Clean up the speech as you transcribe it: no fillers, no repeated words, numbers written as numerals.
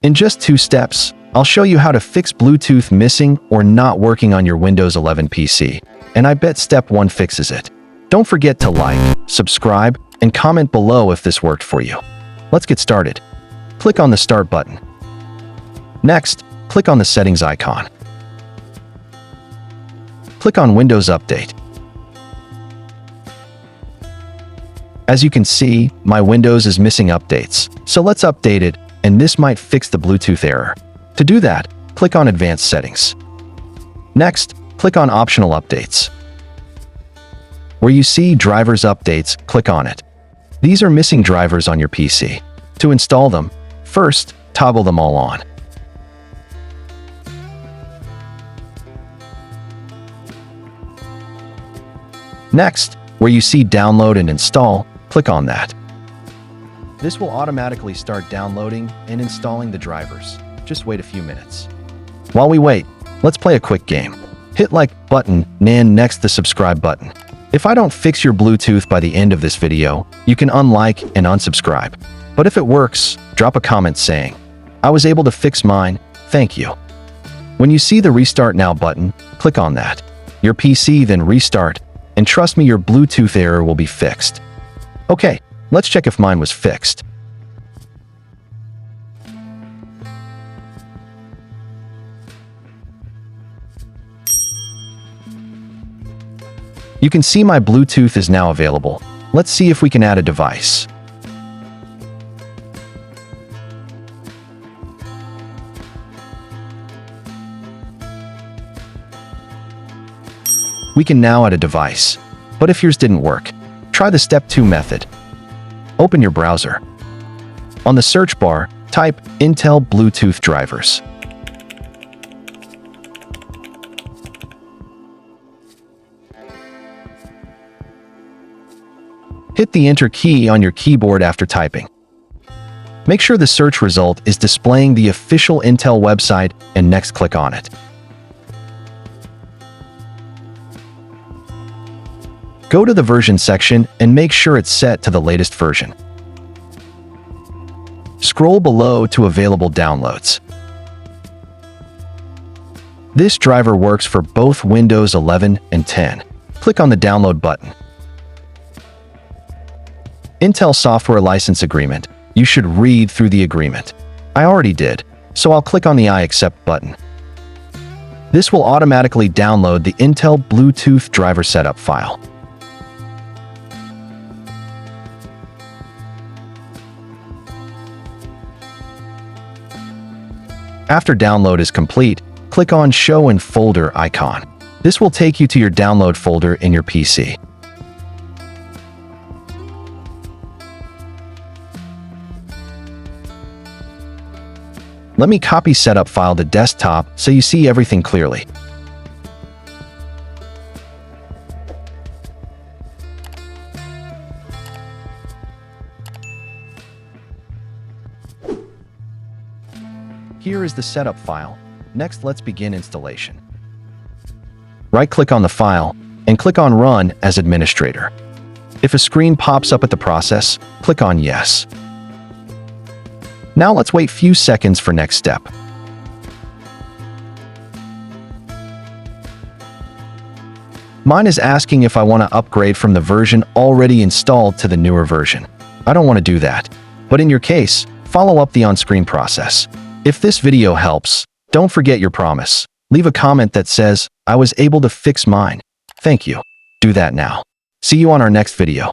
In just 2 steps, I'll show you how to fix Bluetooth missing or not working on your Windows 11 PC, and I bet step 1 fixes it. Don't forget to like, subscribe, and comment below if this worked for you. Let's get started. Click on the Start button. Next, click on the Settings icon. Click on Windows Update. As you can see, my Windows is missing updates, so let's update it, and this might fix the Bluetooth error. To do that, click on Advanced Settings. Next, click on Optional Updates. Where you see Drivers Updates, click on it. These are missing drivers on your PC. To install them, first, toggle them all on. Next, where you see Download and Install, click on that. This will automatically start downloading and installing the drivers. Just wait a few minutes. While we wait, let's play a quick game. Hit like button and next the subscribe button. If I don't fix your Bluetooth by the end of this video, you can unlike and unsubscribe. But if it works, drop a comment saying, "I was able to fix mine, thank you." When you see the Restart Now button, click on that. Your PC then restart, and trust me, your Bluetooth error will be fixed. Okay, let's check if mine was fixed. You can see my Bluetooth is now available. Let's see if we can add a device. We can now add a device. But if yours didn't work, try the Step 2 method. Open your browser. On the search bar, type Intel Bluetooth drivers. Hit the Enter key on your keyboard after typing. Make sure the search result is displaying the official Intel website and next click on it. Go to the version section and make sure it's set to the latest version. Scroll below to available downloads. This driver works for both Windows 11 and 10. Click on the Download button. Intel Software License Agreement. You should read through the agreement. I already did, so I'll click on the I accept button. This will automatically download the Intel Bluetooth driver setup file. After download is complete, click on Show in Folder icon. This will take you to your download folder in your PC. Let me copy setup file to desktop so you see everything clearly. Here is the setup file. Next, let's begin installation. Right-click on the file and click on Run as administrator. If a screen pops up at the process, click on Yes. Now let's wait few seconds for next step. Mine is asking if I want to upgrade from the version already installed to the newer version. I don't want to do that. But in your case, follow up the on-screen process. If this video helps, don't forget your promise. Leave a comment that says, "I was able to fix mine. Thank you." Do that now. See you on our next video.